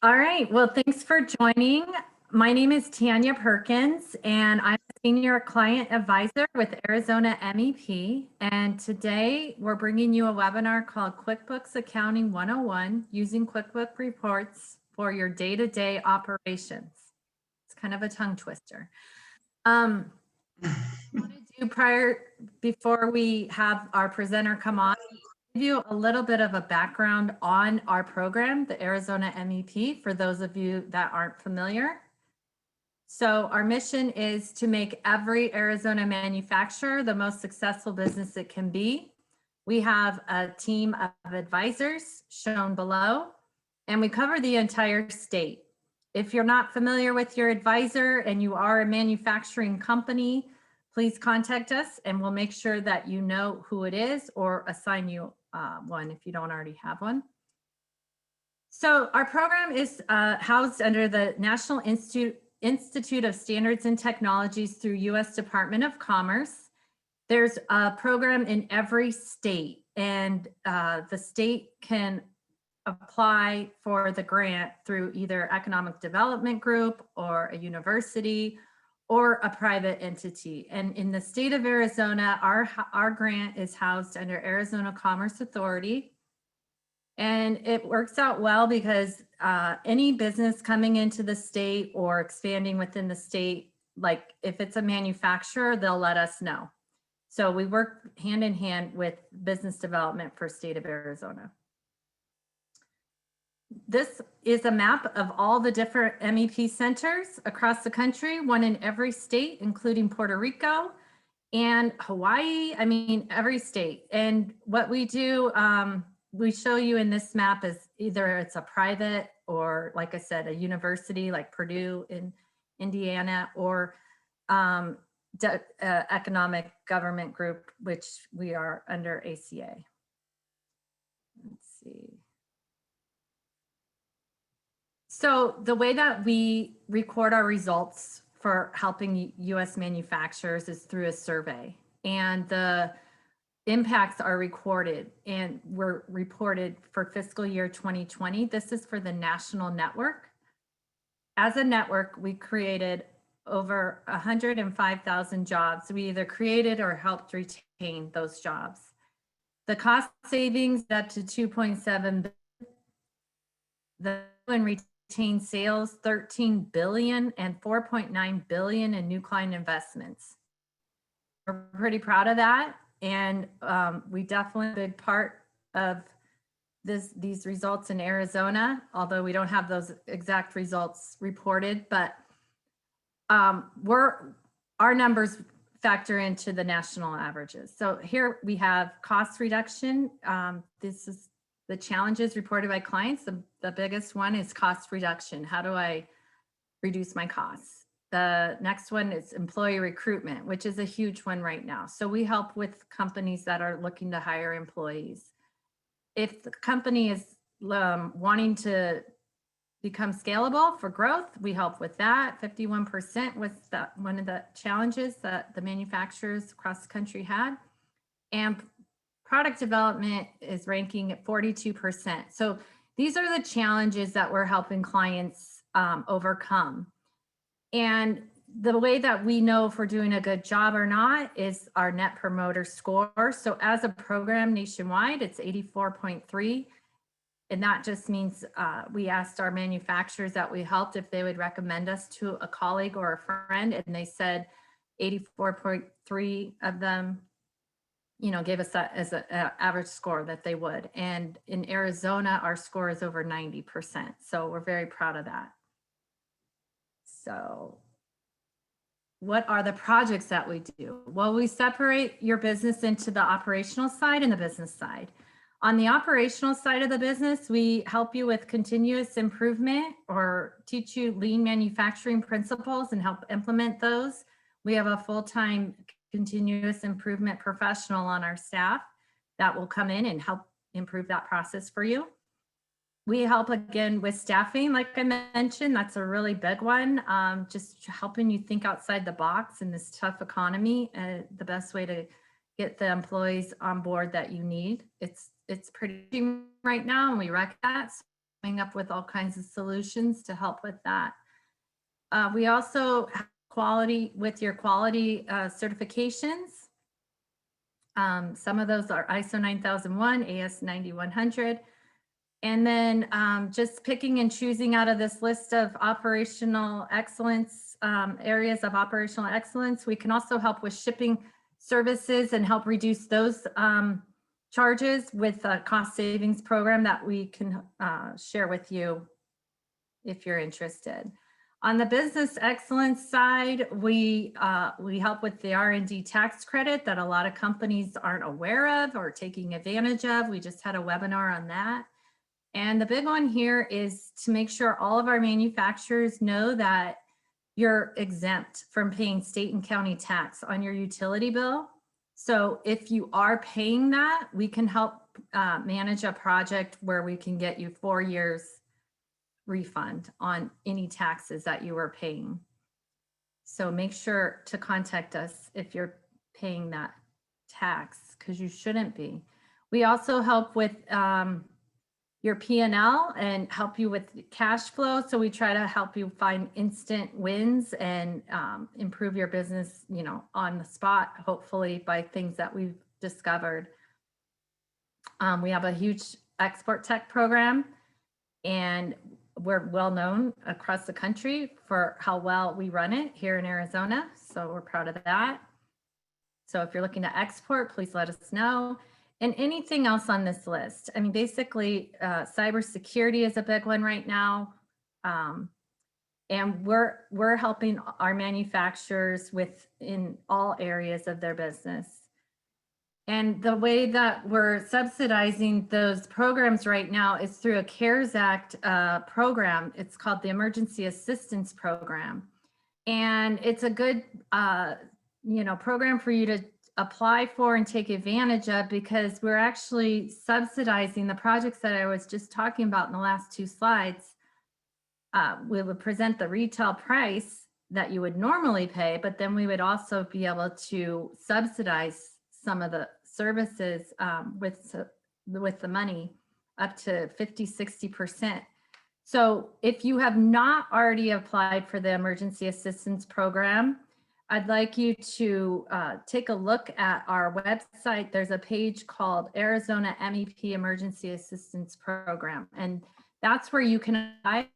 All right. Well, thanks for joining. My name is Tanya Perkins, and I'm a senior client advisor with Arizona MEP. And today we're bringing you a webinar called QuickBooks Accounting 101 using QuickBooks reports for your day-to-day operations. It's kind of a tongue twister. What I want to do before we have our presenter come on, give you a little bit of a background on our program, the Arizona MEP, for those of you that aren't familiar. So our mission is to make every Arizona manufacturer the most successful business it can be. We have a team of advisors shown below, and we cover the entire state. If you're not familiar with your advisor and you are a manufacturing company, please contact us and we'll make sure that you know who it is or assign you one if you don't already have one. So our program is housed under the National Institute of Standards and Technologies through U.S. Department of Commerce. There's a program in every state, and the state can apply for the grant through either economic development group or a university or a private entity. And in the state of Arizona, our grant is housed under Arizona Commerce Authority. And it works out well because any business coming into the state or expanding within the state, like if it's a manufacturer, they'll let us know. So we work hand in hand with business development for state of Arizona. This is a map of all the different MEP centers across the country, one in every state, including Puerto Rico and Hawaii. I mean, every state. And what we do, we show you in this map is either it's a private or, like I said, a university like Purdue in Indiana, or economic government group, which we are under ACA. Let's see. So the way that we record our results for helping U.S. manufacturers is through a survey, and the impacts are recorded and were reported for fiscal year 2020. This is for the national network. As a network, we created over 105,000 jobs. We either created or helped retain those jobs. The cost savings up to 2.7 billion, retained sales 13 billion, and 4.9 billion in new client investments. We're pretty proud of that, and we definitely a big part of these results in Arizona, although we don't have those exact results reported, but our numbers factor into the national averages. So here we have cost reduction. This is the challenges reported by clients. The biggest one is cost reduction. How do I reduce my costs? The next one is employee recruitment, which is a huge one right now. So we help with companies that are looking to hire employees. If the company is wanting to become scalable for growth, we help with that. 51% was one of the challenges that the manufacturers across the country had. And product development is ranking at 42%. So these are the challenges that we're helping clients overcome. And the way that we know if we're doing a good job or not is our Net Promoter Score. So as a program nationwide, it's 84.3. And that just means we asked our manufacturers that we helped if they would recommend us to a colleague or a friend, and they said 84.3 of them, gave us that as an average score that they would. And in Arizona, our score is over 90%. So we're very proud of that. So what are the projects that we do? Well, we separate your business into the operational side and the business side. On the operational side of the business, we help you with continuous improvement or teach you lean manufacturing principles and help implement those. We have a full-time continuous improvement professional on our staff that will come in and help improve that process for you. We help again with staffing, like I mentioned, that's a really big one. Just helping you think outside the box in this tough economy, the best way to get the employees on board that you need. It's pretty right now, and we recognize that. coming up with all kinds of solutions to help with that. We also have quality with your quality certifications. Some of those are ISO 9001, AS 9100. And then just picking and choosing out of this list of operational excellence, areas of operational excellence. We can also help with shipping services and help reduce those charges with a cost savings program that we can share with you if you're interested. On the business excellence side, we help with the R&D tax credit that a lot of companies aren't aware of or taking advantage of. We just had a webinar on that. And the big one here is to make sure all of our manufacturers know that you're exempt from paying state and county tax on your utility bill. So if you are paying that, we can help manage a project where we can get you 4 years refund on any taxes that you were paying. So make sure to contact us if you're paying that tax, because you shouldn't be. We also help with your P&L and help you with cash flow. So we try to help you find instant wins and improve your business, you know, on the spot, hopefully by things that we've discovered. We have a huge export tech program, and we're well known across the country for how well we run it here in Arizona. So we're proud of that. So if you're looking to export, please let us know. And anything else on this list. I mean, basically, cybersecurity is a big one right now. And we're helping our manufacturers in all areas of their business. And the way that we're subsidizing those programs right now is through a CARES Act program. It's called the Emergency Assistance Program. And it's a good program for you to apply for and take advantage of, because we're actually subsidizing the projects that I was just talking about in the last 2 slides. We would present the retail price that you would normally pay, but then we would also be able to subsidize some of the services with the money up to 50–60%. So if you have not already applied for the Emergency Assistance Program, I'd like you to take a look at our website. There's a page called Arizona MEP Emergency Assistance Program, and that's where you can apply.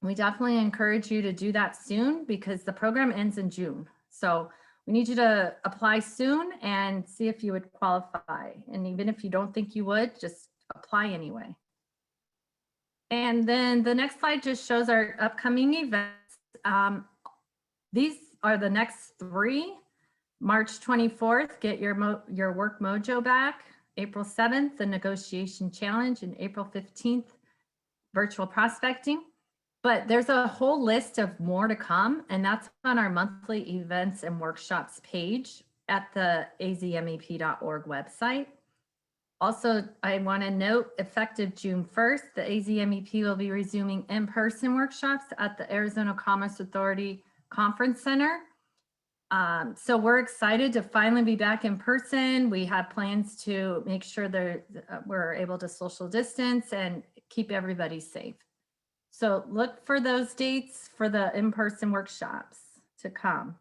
We definitely encourage you to do that soon because the program ends in June. So we need you to apply soon and see if you would qualify. And even if you don't think you would, just apply anyway. And then the next slide just shows our upcoming events. These are the next 3. March 24th, get your work mojo back. April 7th, the negotiation challenge, and April 15th, virtual prospecting. But there's a whole list of more to come, and that's on our monthly events and workshops page at the azmep.org website. Also, I want to note, effective June 1st, the AZMEP will be resuming in-person workshops at the Arizona Commerce Authority Conference Center. So we're excited to finally be back in person. We have plans to make sure that we're able to social distance and keep everybody safe. So look for those dates for the in-person workshops to come.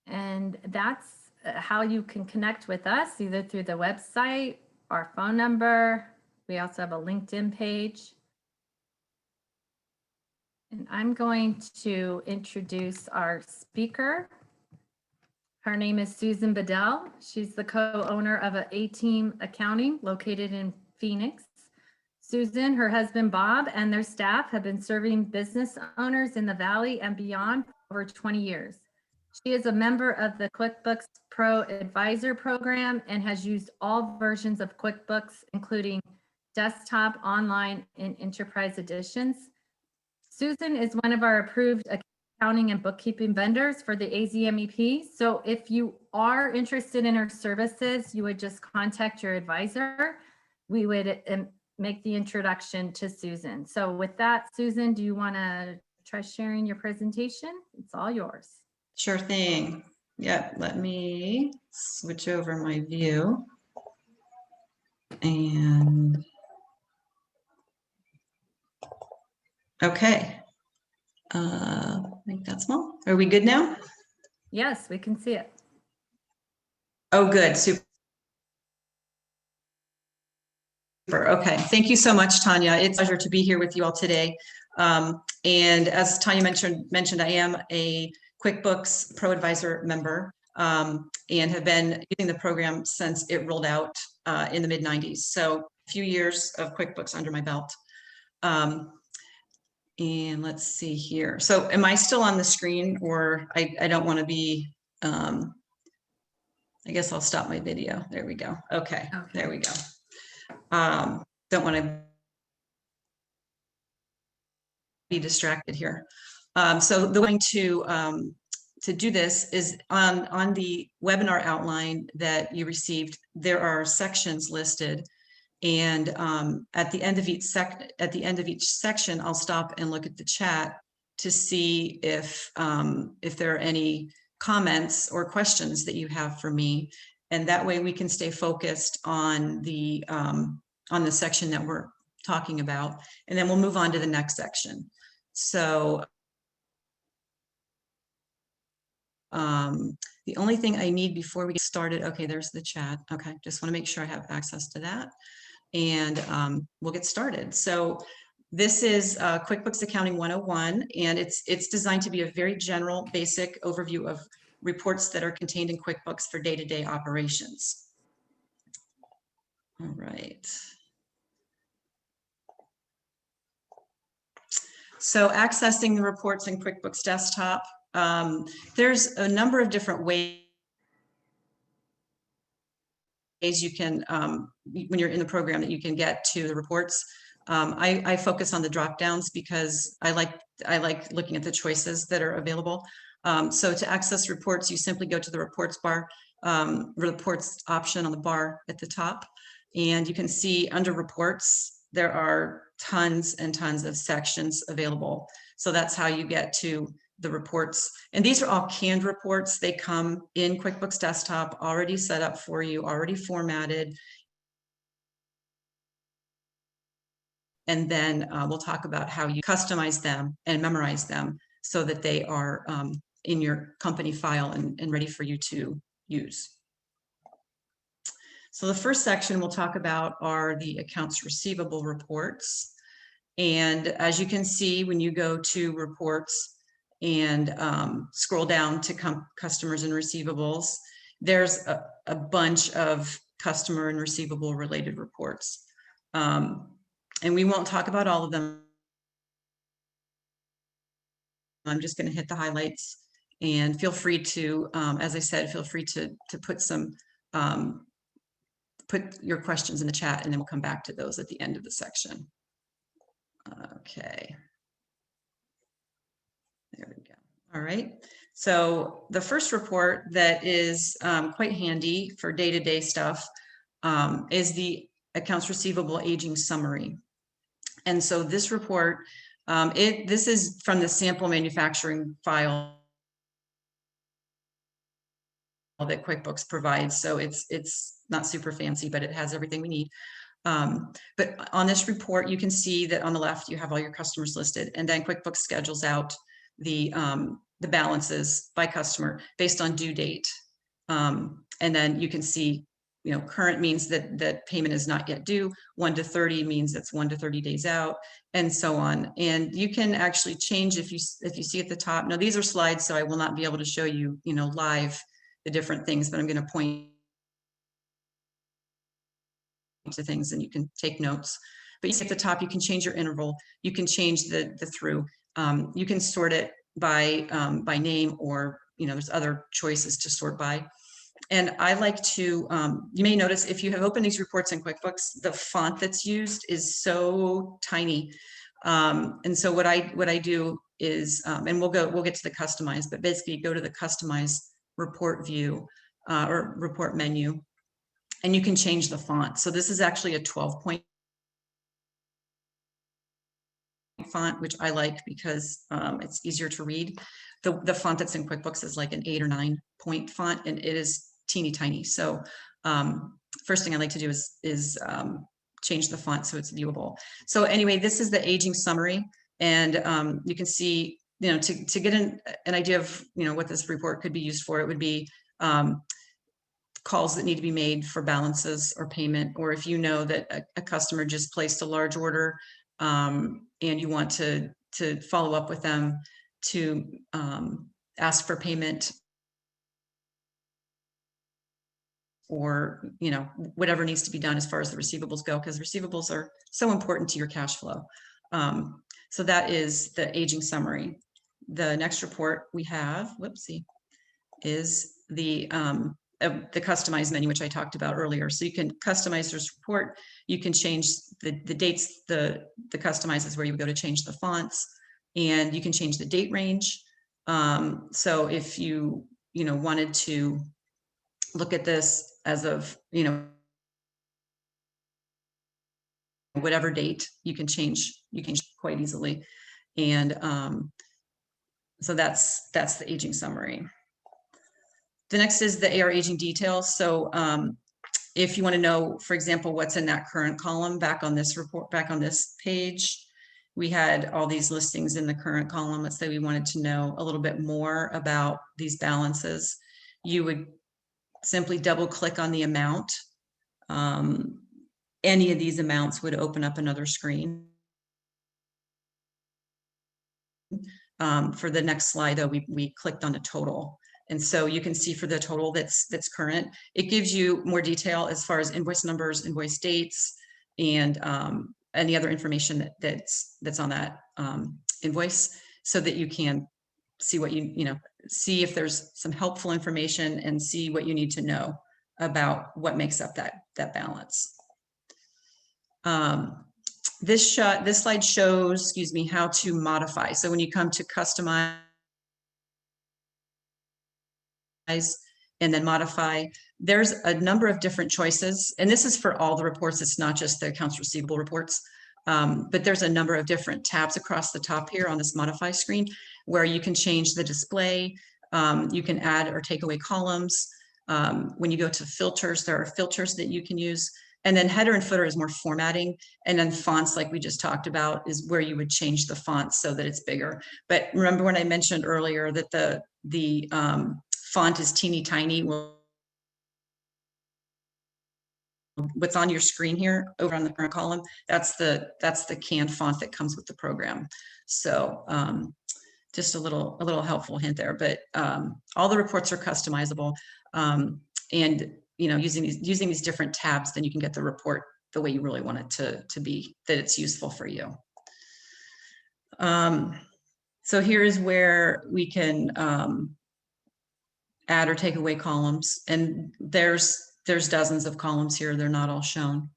And that's how you can connect with us, either through the website, our phone number. We also have a LinkedIn page. And I'm going to introduce our speaker. Her name is Susan Bedell. She's the co-owner of A-Team Accounting located in Phoenix. Susan, her husband Bob, and their staff have been serving business owners in the Valley and beyond for over 20 years. She is a member of the QuickBooks Pro Advisor Program and has used all versions of QuickBooks, including desktop, online, and enterprise editions. Susan is one of our approved accounting and bookkeeping vendors for the AZMEP. So if you are interested in her services, you would just contact your advisor. We would make the introduction to Susan. So with that, Susan, do you want to try sharing your presentation? It's all yours. Sure thing. Yeah, let me switch over my view. And Okay. Make that small. Are we good now? Yes, we can see it. Oh, good. Super. Okay. Thank you so much, Tanya. It's a pleasure to be here with you all today. And as Tanya mentioned, I am a QuickBooks Pro Advisor member and have been using the program since it rolled out in the mid-90s. So a few years of QuickBooks under my belt. And let's see here. So am I still on the screen, or I don't want to be, I guess I'll stop my video. There we go. Okay. There we go. Don't want to be distracted here. So the way to do this is on the webinar outline that you received, there are sections listed. And at the end of each section, I'll stop and look at the chat to see if there are any comments or questions that you have for me. And that way we can stay focused on the section that we're talking about, and then we'll move on to the next section. So the only thing I need before we get started, okay, there's the chat. Okay, just want to make sure I have access to that. And we'll get started. So this is QuickBooks Accounting 101, and it's designed to be a very general, basic overview of reports that are contained in QuickBooks for day-to-day operations. All right. So accessing the reports in QuickBooks Desktop, there's a number of different ways you can, when you're in the program, that you can get to the reports. I focus on the drop downs because I like looking at the choices that are available. So to access reports, you simply go to the reports bar, reports option on the bar at the top, and you can see under reports, there are tons and tons of sections available. So that's how you get to the reports. And these are all canned reports. They come in QuickBooks Desktop, already set up for you, already formatted. And then we'll talk about how you customize them and memorize them so that they are in your company file and ready for you to use. So the first section we'll talk about are the accounts receivable reports. And as you can see, when you go to reports and scroll down to customers and receivables, there's a bunch of customer and receivable related reports. And we won't talk about all of them. I'm just going to hit the highlights, and feel free to, as I said, feel free to put some, put your questions in the chat, and then we'll come back to those at the end of the section. Okay. There we go. All right. So the first report that is quite handy for day-to-day stuff is the accounts receivable aging summary. And so this report, this is from the sample manufacturing file that QuickBooks provides. So it's not super fancy, but it has everything we need. But on this report, you can see that on the left, you have all your customers listed, and then QuickBooks schedules out the balances by customer based on due date. And then you can see, you know, current means that payment is not yet due. 1 to 30 means it's 1 to 30 days out, and so on. And you can actually change if you see at the top. Now these are slides, so I will not be able to show you, you know, live the different things, but I'm going to point to things and you can take notes. But you see at the top, you can change your interval. You can change the through. You can sort it by name, or, you know, there's other choices to sort by. And I like to, you may notice if you have opened these reports in QuickBooks, the font that's used is so tiny. And so what I do is, and we'll get to the customize, but basically go to the customize report view or report menu, and you can change the font. So this is actually a 12-point font, which I like because it's easier to read. The font that's in QuickBooks is like an 8 or 9-point font, and it is teeny tiny. So first thing I like to do is change the font so it's viewable. So anyway, this is the aging summary. And you can see, to get an idea of, what this report could be used for, it would be calls that need to be made for balances or payment, or if you know that a customer just placed a large order and you want to follow up with them to ask for payment, or whatever needs to be done as far as the receivables go, because receivables are so important to your cash flow. So that is the aging summary. The next report we have, whoopsie, is the customized menu, which I talked about earlier. So you can customize this report. You can change the dates. The customize is where you go to change the fonts, and you can change the date range. So if you wanted to look at this as of whatever date, you can change quite easily. And so that's the aging summary. The next is the AR aging details. So if you want to know, for example, what's in that current column back on this report, back on this page, we had all these listings in the current column. Let's say we wanted to know a little bit more about these balances. You would simply double click on the amount. Any of these amounts would open up another screen. For the next slide, though, we clicked on the total. And so you can see for the total that's current, it gives you more detail as far as invoice numbers, invoice dates, and any other information that's on that invoice, so that you can see what see if there's some helpful information and see what you need to know about what makes up that balance. This slide shows, how to modify. So when you come to customize and then modify, there's a number of different choices. And this is for all the reports. It's not just the accounts receivable reports. But there's a number of different tabs across the top here on this modify screen where you can change the display. You can add or take away columns. When you go to filters, there are filters that you can use. And then header and footer is more formatting. And then fonts, like we just talked about, is where you would change the font so that it's bigger. But remember when I mentioned earlier that the font is teeny tiny? Well, what's on your screen here over on the current column, that's the canned font that comes with the program. So just a little helpful hint there. But all the reports are customizable, and using these different tabs, then you can get the report the way you really want it to be, that it's useful for you. So here is where we can add or take away columns, and there's dozens of columns here. They're not all shown.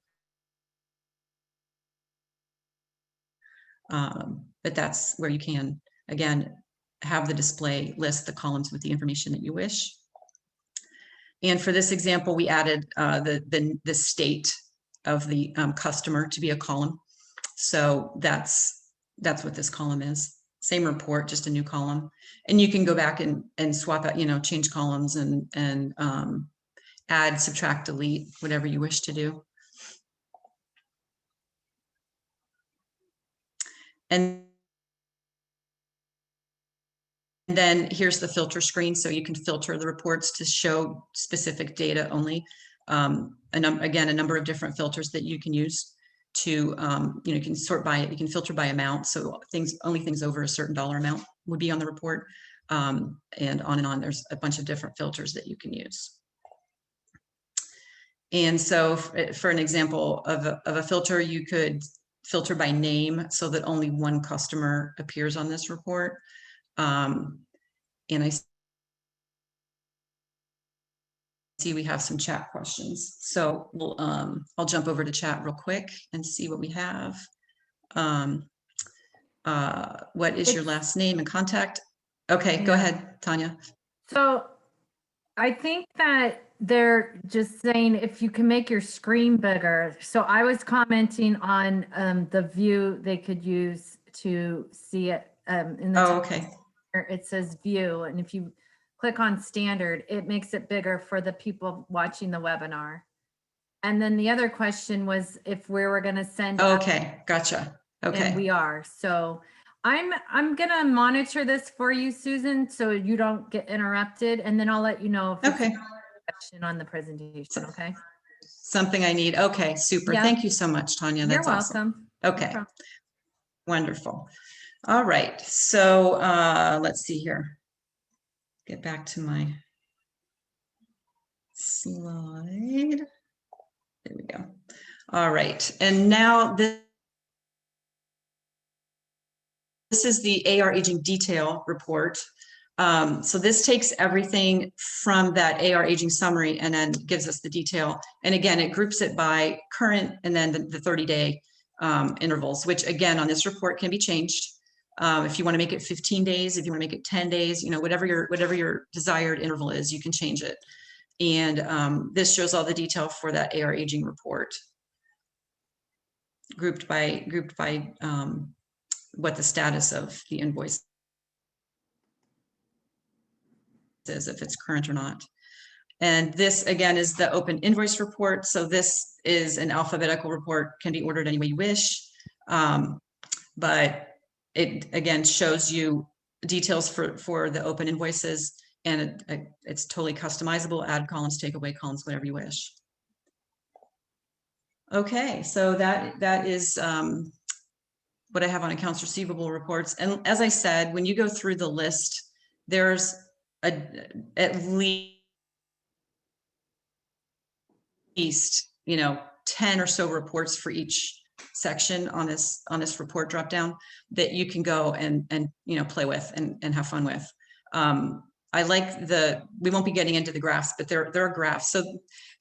But that's where you can, again, have the display list the columns with the information that you wish. And for this example, we added the state of the customer to be a column. So that's what this column is. Same report, just a new column. And you can go back and swap out, change columns and add, subtract, delete, whatever you wish to do. And then here's the filter screen. So you can filter the reports to show specific data only. Again, a number of different filters that you can use to, you can sort by, you can filter by amount. So only things over a certain dollar amount would be on the report. And on. There's a bunch of different filters that you can use. And so for an example of a filter, you could filter by name so that only one customer appears on this report. And I see we have some chat questions. So I'll jump over to chat real quick and see what we have. What is your last name and contact? Okay, go ahead, Tanya. So I think that they're just saying if you can make your screen bigger. So I was commenting on the view they could use to see it in the okay. It says view, and if you click on standard, it makes it bigger for the people watching the webinar. And then the other question was if we were going to send. Okay, gotcha. Okay. And we are. So I'm gonna monitor this for you, Susan, so you don't get interrupted, and then I'll let you know if it's Okay. a question on the presentation, okay? Something I need. Okay, super. Yeah. Thank you so much, Tanya. You're That's awesome. welcome. No Okay, problem. wonderful. All right, so let's see here. Get back to my slide. There we go. All right, and now this is the AR aging detail report. So this takes everything from that AR aging summary and then gives us the detail. And again, it groups it by current and then the 30-day intervals, which again on this report can be changed. If you want to make it 15 days, if you want to make it 10 days, you know, whatever your desired interval is, you can change it. And this shows all the detail for that AR aging report, grouped by what the status of the invoice is, if it's current or not. And this again is the open invoice report. So this is an alphabetical report, can be ordered any way you wish. But it again shows you details for the open invoices, and it's totally customizable, add columns, take away columns, whatever you wish. Okay, so that is what I have on accounts receivable reports. And as I said, when you go through the list, there's at least, you know, 10 or so reports for each section on this report drop down that you can go and you know, play with and have fun with. I like we won't be getting into the graphs, but there are graphs. So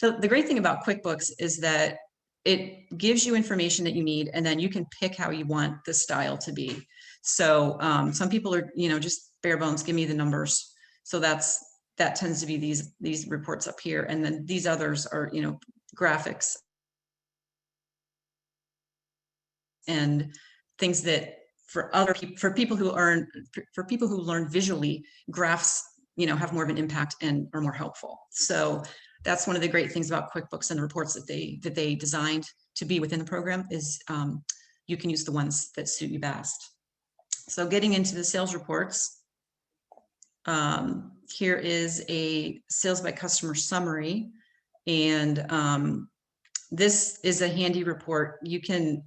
the great thing about QuickBooks is that it gives you information that you need, and then you can pick how you want the style to be. So some people are, you know, just bare bones, give me the numbers. So that tends to be these reports up here. And then these others are, you know, graphics and things that for people who learn visually, graphs, you know, have more of an impact and are more helpful. So that's one of the great things about QuickBooks and the reports that they designed to be within the program is you can use the ones that suit you best. So getting into the sales reports, here is a sales by customer summary, and this is a handy report. You can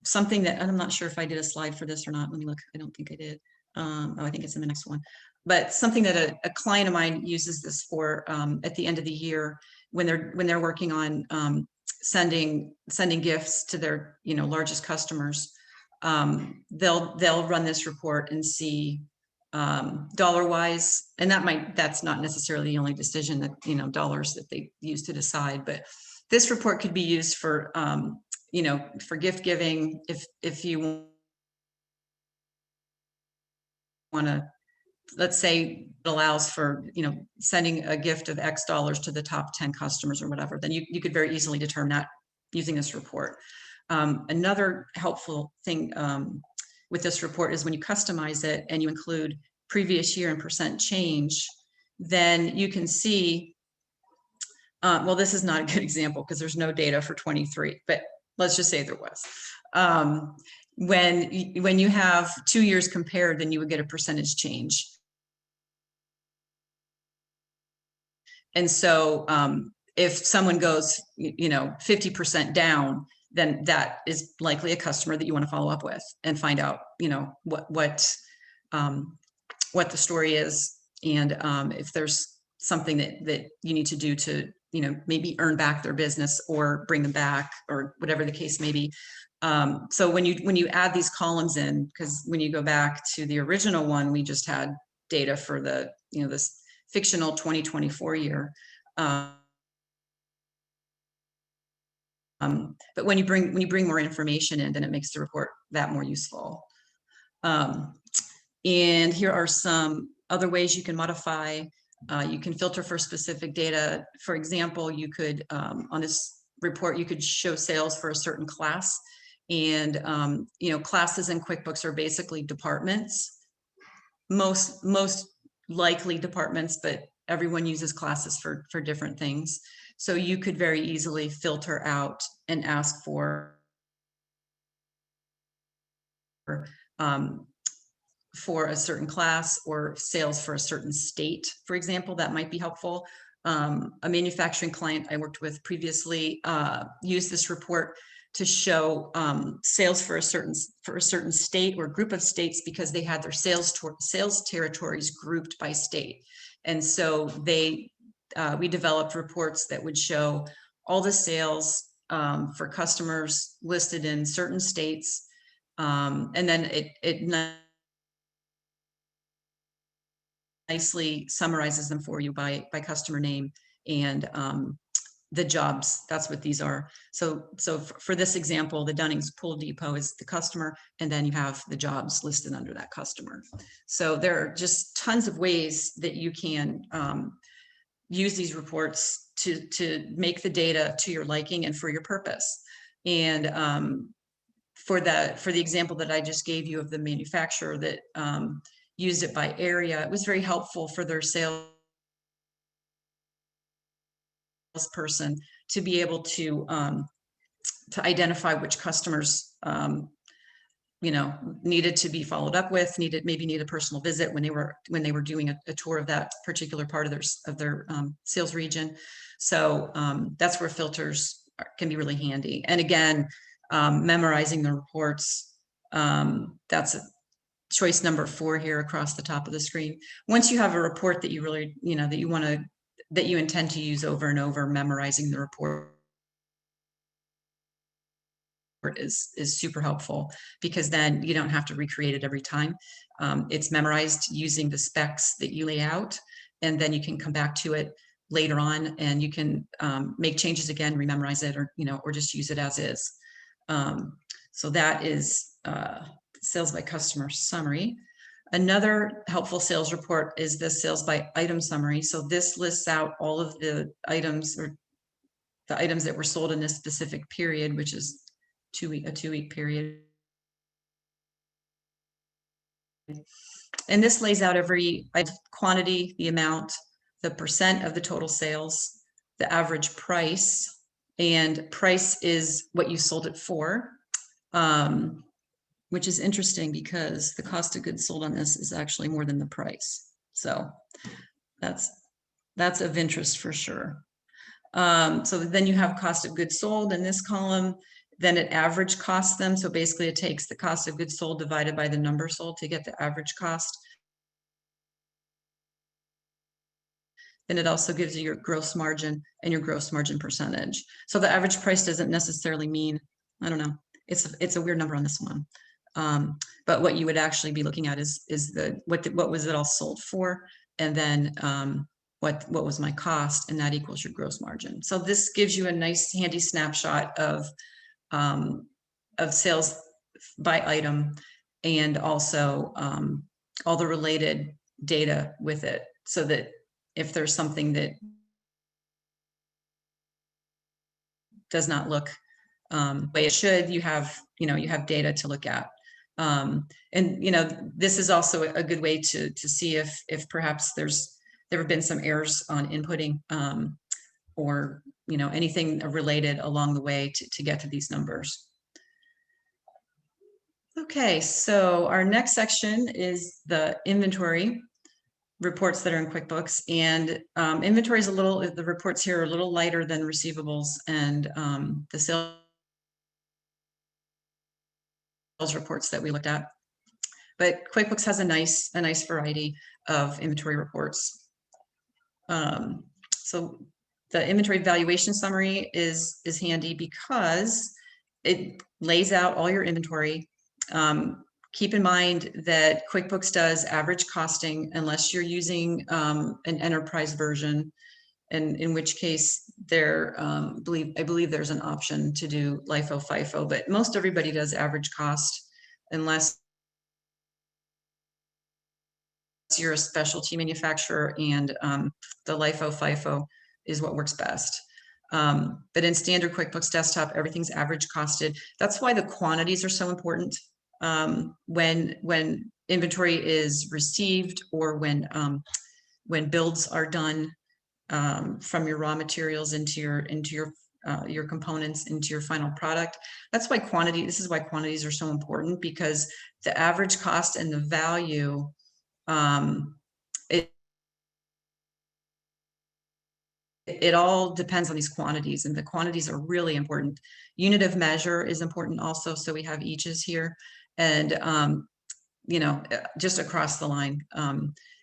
something that, and I'm not sure if I did a slide for this or not. Let me look. I don't think I did. Oh, I think it's in the next one. But something that a client of mine uses this for at the end of the year when they're working on sending gifts to their, you know, largest customers. They'll run this report and see dollar wise, and that's not necessarily the only decision that, you know, dollars that they use to decide, but this report could be used for you know, for gift giving, if you want to, let's say it allows for, you know, sending a gift of X dollars to the top 10 customers or whatever, then you could very easily determine that using this report. Another helpful thing with this report is when you customize it and you include previous year and percent change, then you can see, well, this is not a good example because there's no data for 23, but let's just say there was. When you have 2 years compared, then you would get a percentage change. And so if someone goes, you know, 50% down, then that is likely a customer that you want to follow up with and find out, you know, what the story is, and if there's something that you need to do to, you know, maybe earn back their business or bring them back or whatever the case may be. So when you add these columns in, because when you go back to the original one, we just had data for the, you know, this fictional 2024 year. But when you bring more information in, then it makes the report that more useful. And here are some other ways you can modify. You can filter for specific data. For example, you could, on this report, you could show sales for a certain class. And, you know, classes in QuickBooks are basically departments, most likely departments, but everyone uses classes for different things. So you could very easily filter out and ask for a certain class or sales for a certain state, for example. That might be helpful. A manufacturing client I worked with previously used this report to show sales for a certain state or group of states, because they had their sales territories grouped by state. And so we developed reports that would show all the sales for customers listed in certain states. And then it nicely summarizes them for you by customer name and the jobs. That's what these are. So for this example, the Dunning's Pool Depot is the customer, and then you have the jobs listed under that customer. So there are just tons of ways that you can use these reports to make the data to your liking and for your purpose. And for the example that I just gave you of the manufacturer that used it by area, it was very helpful for their salesperson to be able to identify which customers needed to be followed up with, maybe need a personal visit when they were doing a tour of that particular part of their sales region. So that's where filters can be really handy. And again, memorizing the reports, that's choice number 4 here across the top of the screen. Once you have a report that you really, that you intend to use over and over, memorizing the report is super helpful, because then you don't have to recreate it every time. It's memorized using the specs that you lay out, and then you can come back to it later on and you can make changes again, rememorize it, or just use it as is. So that is sales by customer summary. Another helpful sales report is the sales by item summary. So this lists out all of the items, or the items that were sold in this specific period, which is a 2-week period. And this lays out every quantity, the amount, the percent of the total sales, the average price, and price is what you sold it for, which is interesting because the cost of goods sold on this is actually more than the price. So that's of interest for sure. So then you have cost of goods sold in this column, then it average costs them. So basically it takes the cost of goods sold divided by the number sold to get the average cost. Then it also gives you your gross margin and your gross margin percentage. So the average price doesn't necessarily mean, I don't know, it's a weird number on this one. But what you would actually be looking at is what was it all sold for, and then what was my cost, and that equals your gross margin. So this gives you a nice handy snapshot of sales by item, and also all the related data with it, so that if there's something that does not look the way it should, you have data to look at. And this is also a good way to see if perhaps there have been some errors on inputting, or anything related along the way to get to these numbers. Okay, so our next section is the inventory reports that are in QuickBooks, and inventory is the reports here are a little lighter than receivables and the sales reports that we looked at. But QuickBooks has a nice variety of inventory reports. So the inventory valuation summary is handy because it lays out all your inventory. Keep in mind that QuickBooks does average costing unless you're using an enterprise version, and in which case I believe there's an option to do LIFO, FIFO, but most everybody does average cost unless you're a specialty manufacturer, and the LIFO, FIFO is what works best. But in standard QuickBooks Desktop, everything's average costed. That's why the quantities are so important. When inventory is received, or when builds are done, from your raw materials into your components into your final product. That's why this is why quantities are so important, because the average cost and the value, it all depends on these quantities, and the quantities are really important. Unit of measure is important also. So we have eaches here, and just across the line,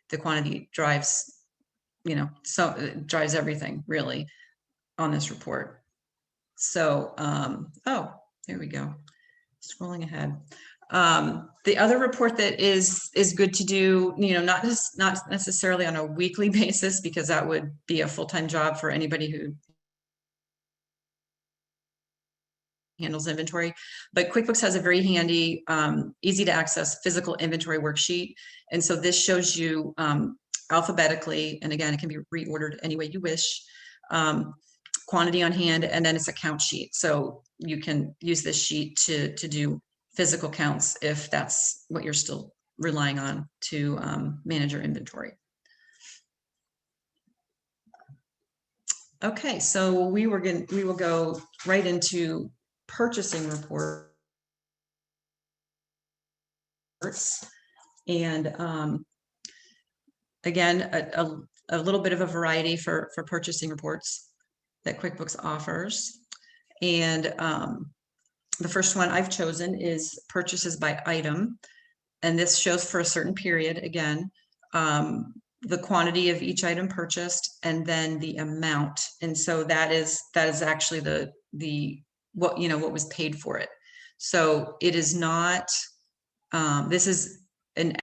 the quantity drives, so it drives everything really on this report. So, oh, there we go. Scrolling ahead. The other report that is good to do, not necessarily on a weekly basis, because that would be a full-time job for anybody who handles inventory, but QuickBooks has a very handy, easy to access physical inventory worksheet. And so this shows you alphabetically, and again, it can be reordered any way you wish, quantity on hand, and then it's a count sheet. So you can use this sheet to do physical counts if that's what you're still relying on to manage your inventory. Okay, so we will go right into purchasing reports, and again, a little bit of a variety for purchasing reports that QuickBooks offers. And the first one I've chosen is purchases by item, and this shows for a certain period, again, the quantity of each item purchased and then the amount. And so that is actually what was paid for it. So it is not, this is an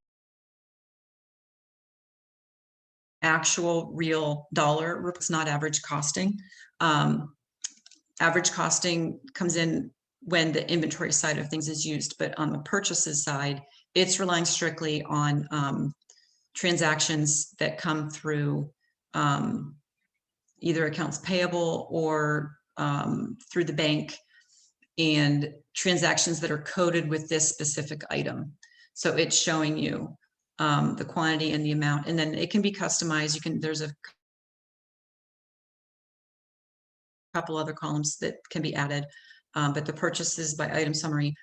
actual real dollar. It's not average costing. Average costing comes in when the inventory side of things is used, but on the purchases side, it's relying strictly on transactions that come through either accounts payable or through the bank, and transactions that are coded with this specific item. So it's showing you the quantity and the amount, and then it can be customized. There's a couple other columns that can be added, but the purchases by item summary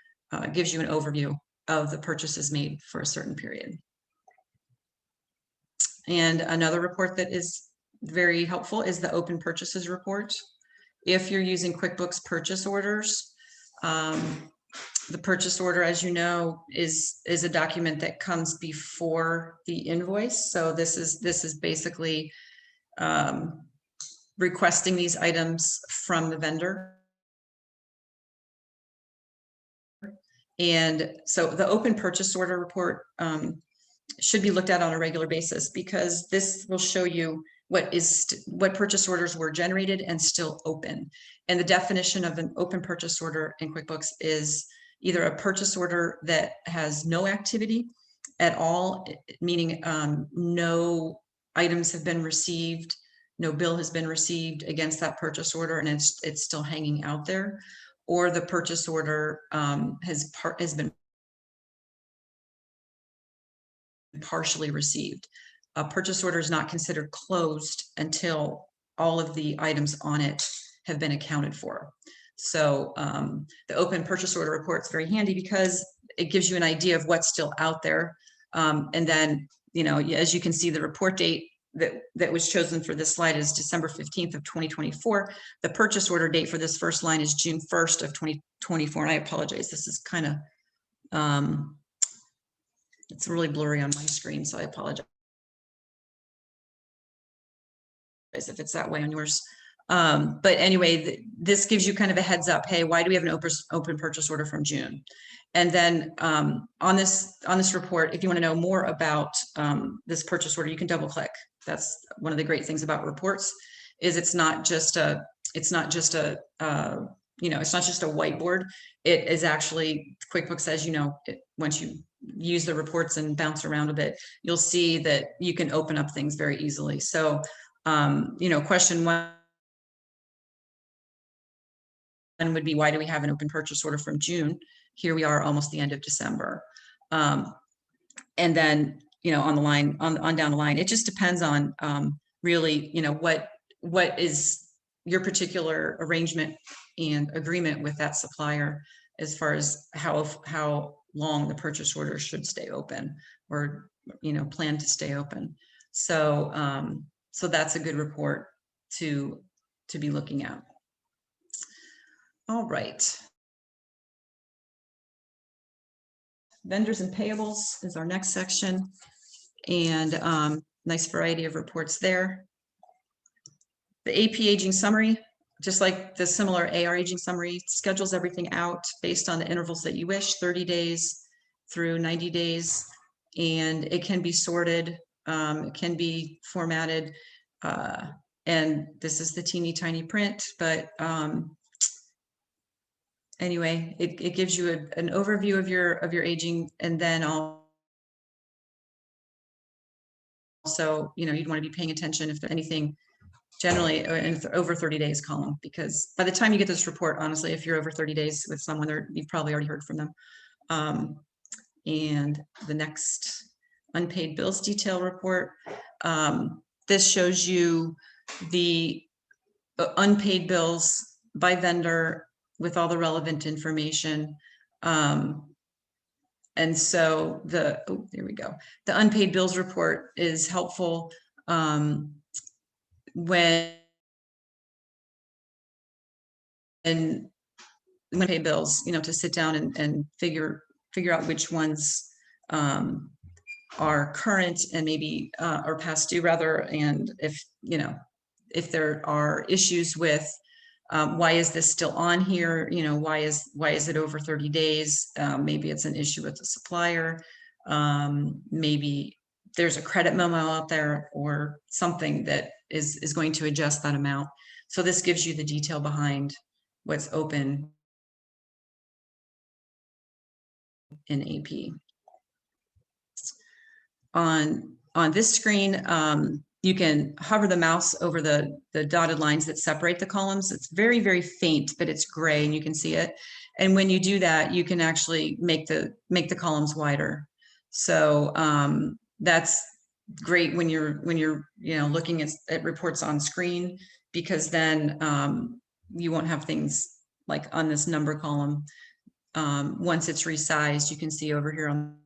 gives you an overview of the purchases made for a certain period. And another report that is very helpful is the open purchases report. If you're using QuickBooks purchase orders, the purchase order, as you know, is a document that comes before the invoice. So this is basically requesting these items from the vendor. And so the open purchase order report should be looked at on a regular basis, because this will show you what purchase orders were generated and still open. And the definition of an open purchase order in QuickBooks is either a purchase order that has no activity at all, meaning no items have been received, no bill has been received against that purchase order, and it's still hanging out there, or the purchase order has been partially received. A purchase order is not considered closed until all of the items on it have been accounted for. So the open purchase order report is very handy because it gives you an idea of what's still out there. And then, as you can see, the report date that was chosen for this slide is December 15th of 2024. The purchase order date for this first line is June 1st of 2024. And I apologize, this is kind of, it's really blurry on my screen, so I apologize if it's that way on yours. But anyway, this gives you kind of a heads up. Hey, why do we have an open purchase order from June? And then on this report, if you want to know more about this purchase order, you can double click. That's one of the great things about reports, is it's not just a whiteboard. It is actually QuickBooks, as you know, once you use the reports and bounce around a bit, you'll see that you can open up things very easily. So, question one would be, why do we have an open purchase order from June? Here we are, almost the end of December. And then, on the line, on down the line, it just depends on really, what what is your particular arrangement and agreement with that supplier as far as how long the purchase order should stay open, or plan to stay open. So so that's a good report to be looking at. All right. Vendors and payables is our next section, and nice variety of reports there. The AP aging summary, just like the similar AR aging summary, schedules everything out based on the intervals that you wish, 30 days through 90 days, and it can be sorted, it can be formatted, and this is the teeny tiny print, but anyway, it gives you an overview of your aging, and then also, you'd want to be paying attention if there's anything generally in over 30 days column, because by the time you get this report, honestly, if you're over 30 days with someone, you've probably already heard from them. And the next unpaid bills detail report, this shows you the unpaid bills by vendor with all the relevant information. And so there we go. The unpaid bills report is helpful when pay bills, to sit down and figure out which ones are current and maybe or past due rather, and if there are issues with why is this still on here, why is it over 30 days, maybe it's an issue with the supplier, maybe there's a credit memo out there or something that is going to adjust that amount. So this gives you the detail behind what's open in AP. On this screen, you can hover the mouse over the dotted lines that separate the columns. It's very, very faint, but it's gray and you can see it. And when you do that, you can actually make the columns wider. So that's great when you're looking at reports on screen, because then you won't have things like on this number column. Once it's resized, you can see over here on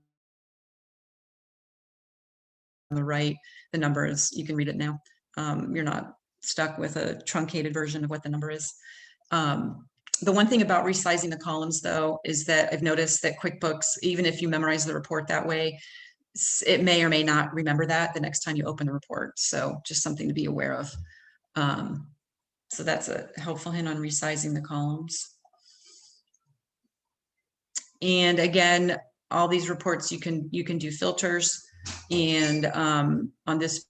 the right, the number is, you can read it now. You're not stuck with a truncated version of what the number is. The one thing about resizing the columns, though, is that I've noticed that QuickBooks, even if you memorize the report that way, it may or may not remember that the next time you open the report. So just something to be aware of. So that's a helpful hint on resizing the columns. And again, all these reports, you can do filters. And on this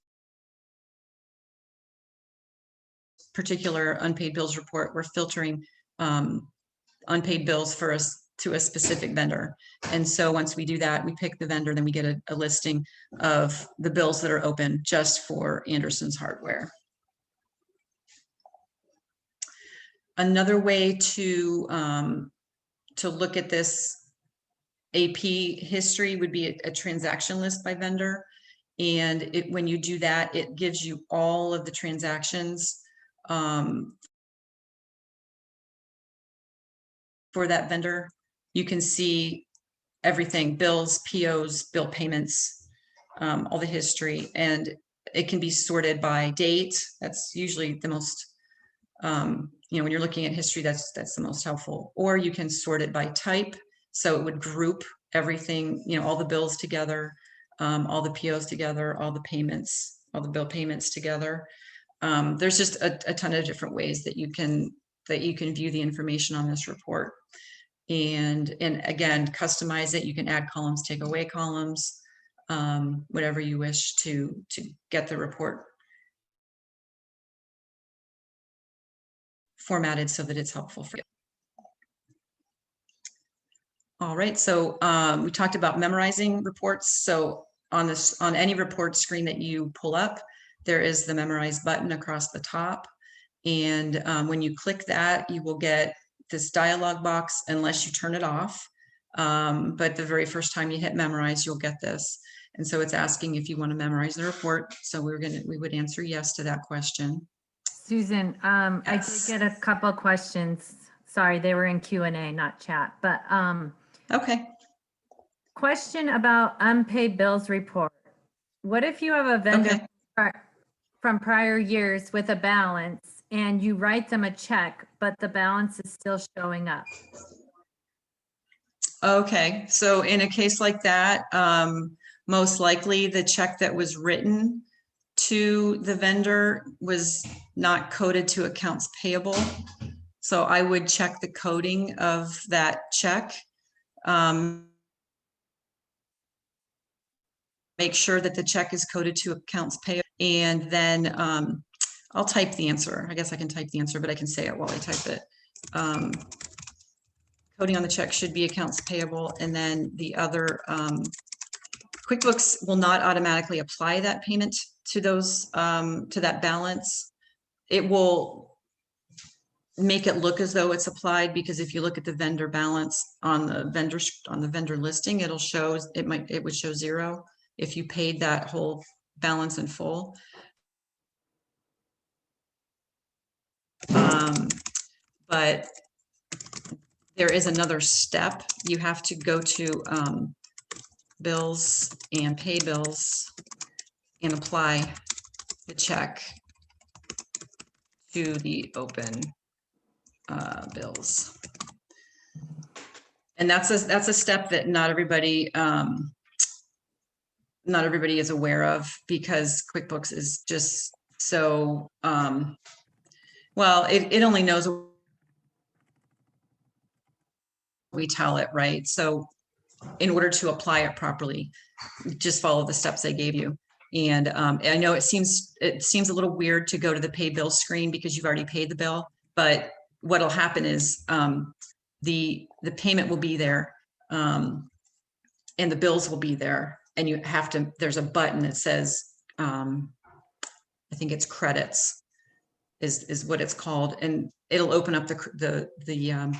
particular unpaid bills report, we're filtering unpaid bills to a specific vendor. And so once we do that, we pick the vendor, then we get a listing of the bills that are open just for Anderson's Hardware. Another way to look at this AP history would be a transaction list by vendor. And when you do that, it gives you all of the transactions for that vendor. You can see everything: bills, POs, bill payments, all the history, and it can be sorted by date. That's usually the most, when you're looking at history, that's the most helpful. Or you can sort it by type. So it would group everything, all the bills together, all the POs together, all the payments, all the bill payments together. There's just a ton of different ways that you can view the information on this report. And again, customize it. You can add columns, take away columns, whatever you wish to get the report formatted so that it's helpful for you. All right, so we talked about memorizing reports. So on any report screen that you pull up, there is the memorize button across the top. And when you click that, you will get this dialog box unless you turn it off. But the very first time you hit memorize, you'll get this. And so it's asking if you want to memorize the report. So we would answer yes to that question. Susan, I did Yes. get a couple questions. Sorry, they were in Q&A, not chat, but Okay. question about unpaid bills report. What if you have a vendor Okay. from prior years with a balance and you write them a check, but the balance is still showing up? Okay. So in a case like that, most likely the check that was written to the vendor was not coded to accounts payable. So I would check the coding of that check. Make sure that the check is coded to accounts payable, and then I'll type the answer. I guess I can type the answer, but I can say it while I type it. Coding on the check should be accounts payable, and then the other QuickBooks will not automatically apply that payment to those to that balance. It will make it look as though it's applied, because if you look at the vendor balance on the vendor listing, it'll show it would show 0 if you paid that whole balance in full. But there is another step. You have to go to bills and pay bills and apply the check to the open bills. And that's a step that not everybody is aware of, because QuickBooks is just so well, it only knows what we tell it, right? So in order to apply it properly, just follow the steps I gave you. And I know it seems a little weird to go to the pay bill screen because you've already paid the bill, but what'll happen is the payment will be there, and the bills will be there, and you have to, there's a button that says I think it's credits is what it's called, and it'll open up the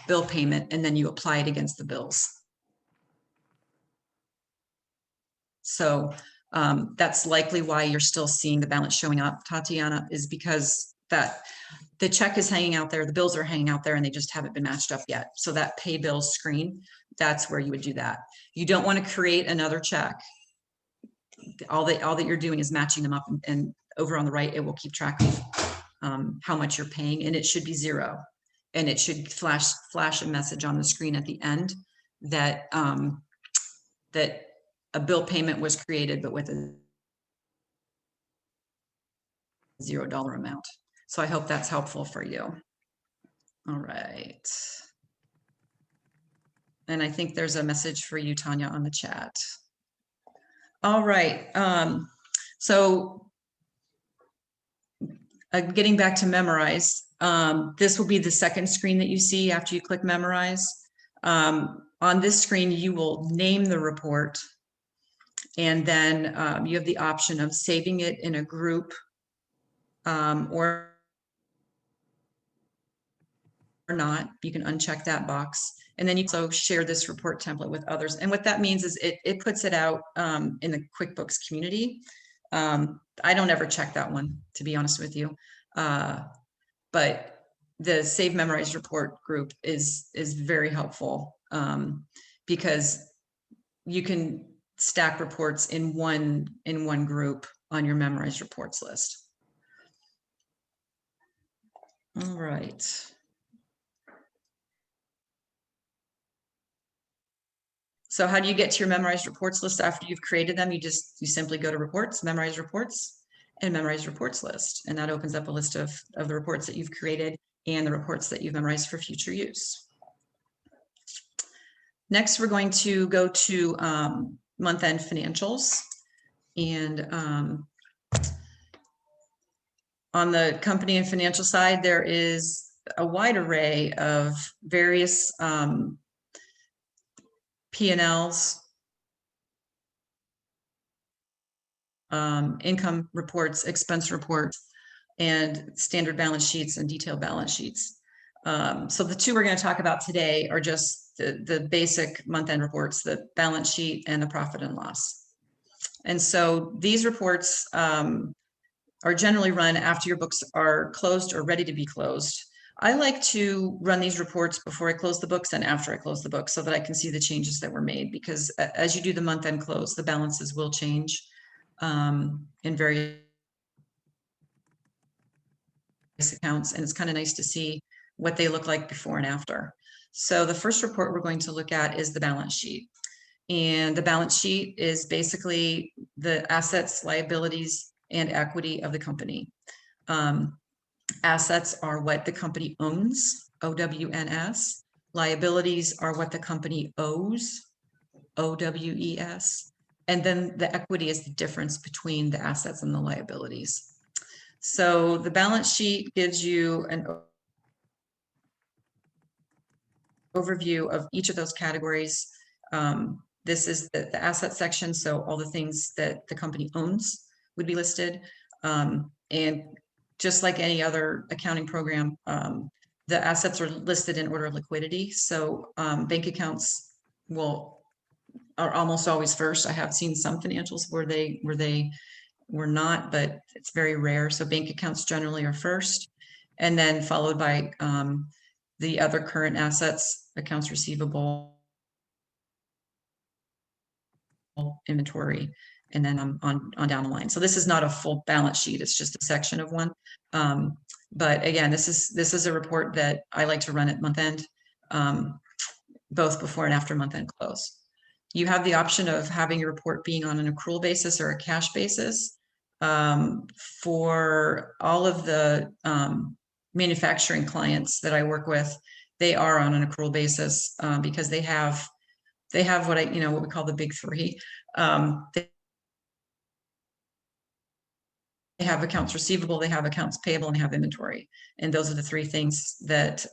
bill payment, and then you apply it against the bills. So that's likely why you're still seeing the balance showing up, Tatiana, is because that the check is hanging out there, the bills are hanging out there, and they just haven't been matched up yet. So that pay bills screen, that's where you would do that. You don't want to create another check. All that you're doing is matching them up, and over on the right, it will keep track of how much you're paying, and it should be 0. And it should flash a message on the screen at the end that that a bill payment was created, but with a $0 amount. So I hope that's helpful for you. All right. And I think there's a message for you, Tanya, on the chat. All right. So getting back to Memorize, this will be the second screen that you see after you click Memorize. On this screen, you will name the report, and then you have the option of saving it in a group or not. You can uncheck that box. And then you also share this report template with others. And what that means is it puts it out in the QuickBooks community. I don't ever check that one, to be honest with you. But the Save Memorize Report group is very helpful because you can stack reports in one group on your Memorize Reports list. All right. So how do you get to your Memorized Reports list after you've created them? You simply go to Reports, Memorize Reports, and Memorize Reports list. And that opens up a list of the reports that you've created and the reports that you've memorized for future use. Next, we're going to go to month-end financials. And on the company and financial side, there is a wide array of various P&Ls, income reports, expense reports, and standard balance sheets and detailed balance sheets. So the two we're going to talk about today are just the basic month-end reports, the balance sheet and the profit and loss. And so these reports are generally run after your books are closed or ready to be closed. I like to run these reports before I close the books and after I close the books so that I can see the changes that were made, because as you do the month-end close, the balances will change in various accounts, and it's kind of nice to see what they look like before and after. So the first report we're going to look at is the balance sheet. And the balance sheet is basically the assets, liabilities, and equity of the company. Assets are what the company owns, OWNS. Liabilities are what the company owes, OWES. And then the equity is the difference between the assets and the liabilities. So the balance sheet gives you an overview of each of those categories. This is the asset section, so all the things that the company owns would be listed. And just like any other accounting program, the assets are listed in order of liquidity. So bank accounts are almost always first. I have seen some financials where they were not, but it's very rare. So bank accounts generally are first, and then followed by the other current assets, accounts receivable, inventory, and then on down the line. So this is not a full balance sheet, it's just a section of one. But again, this is a report that I like to run at month end, both before and after month end close. You have the option of having your report being on an accrual basis or a cash basis. For all of the manufacturing clients that I work with, they are on an accrual basis because they have what we call the big three. They have accounts receivable, they have accounts payable, and they have inventory. And those are the three things that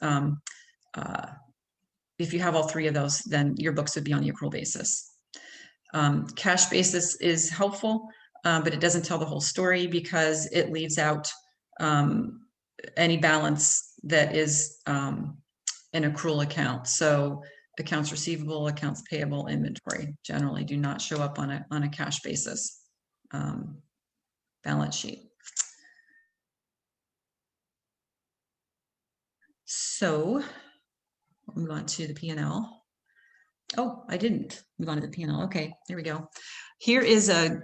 if you have all three of those, then your books would be on the accrual basis. Cash basis is helpful, but it doesn't tell the whole story because it leaves out any balance that is an accrual account. So accounts receivable, accounts payable, inventory generally do not show up on a cash basis balance sheet. So we'll move on to the P&L. Oh, I didn't move on to the P&L. Okay, there we go. Here is a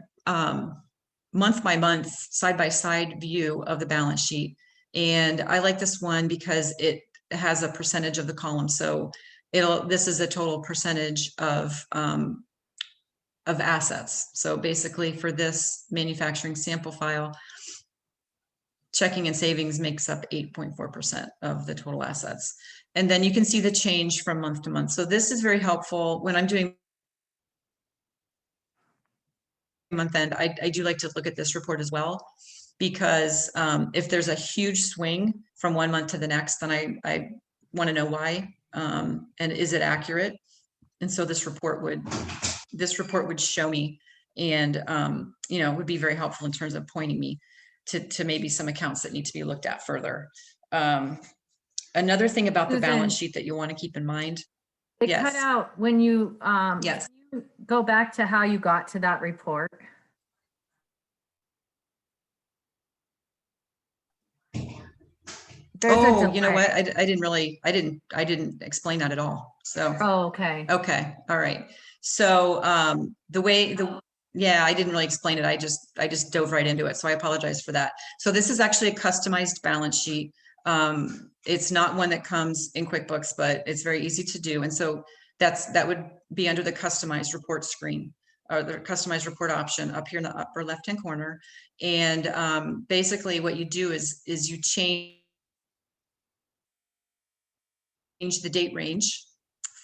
month by month, side by side view of the balance sheet. And I like this one because it has a percentage of the column. So this is a total percentage of assets. So basically for this manufacturing sample file, checking and savings makes up 8.4% of the total assets. And then you can see the change from month to month. So this is very helpful when I'm doing month end. I do like to look at this report as well, because if there's a huge swing from one month to the next, then I want to know why, and is it accurate? And so this report would show me, and would be very helpful in terms of pointing me to maybe some accounts that need to be looked at further. Another thing about the balance sheet that you'll want to keep in mind. It cut out when you yes. Go back to how you got to that report. You know what? I didn't explain that at all. So. Oh, okay. Okay. All right. So yeah, I didn't really explain it. I just dove right into it. So I apologize for that. So this is actually a customized balance sheet. It's not one that comes in QuickBooks, but it's very easy to do. And so that would be under the customized report screen, or the customized report option up here in the upper left-hand corner. And basically what you do is you change the date range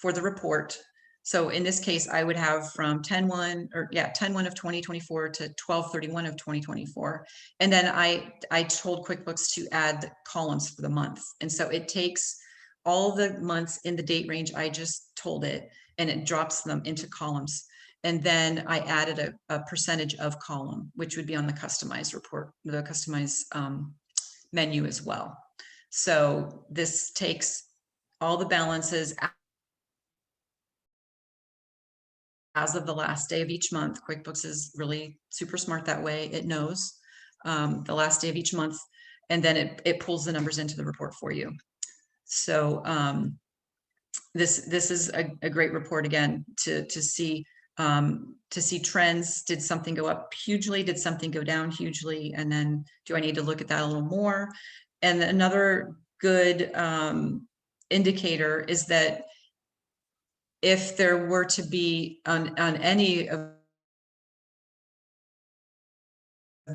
for the report. So in this case, I would have from 10/1 of 2024 to 12/31 of 2024. And then I told QuickBooks to add columns for the month. And so it takes all the months in the date range I just told it, and it drops them into columns. And then I added a percentage of column, which would be on the customized report, the customized menu as well. So this takes all the balances as of the last day of each month. QuickBooks is really super smart that way. It knows. the last day of each month, and then it pulls the numbers into the report for you. So this is a great report, again, to see trends. Did something go up hugely? Did something go down hugely? And then do I need to look at that a little more? And another good indicator is that if there were to be on any of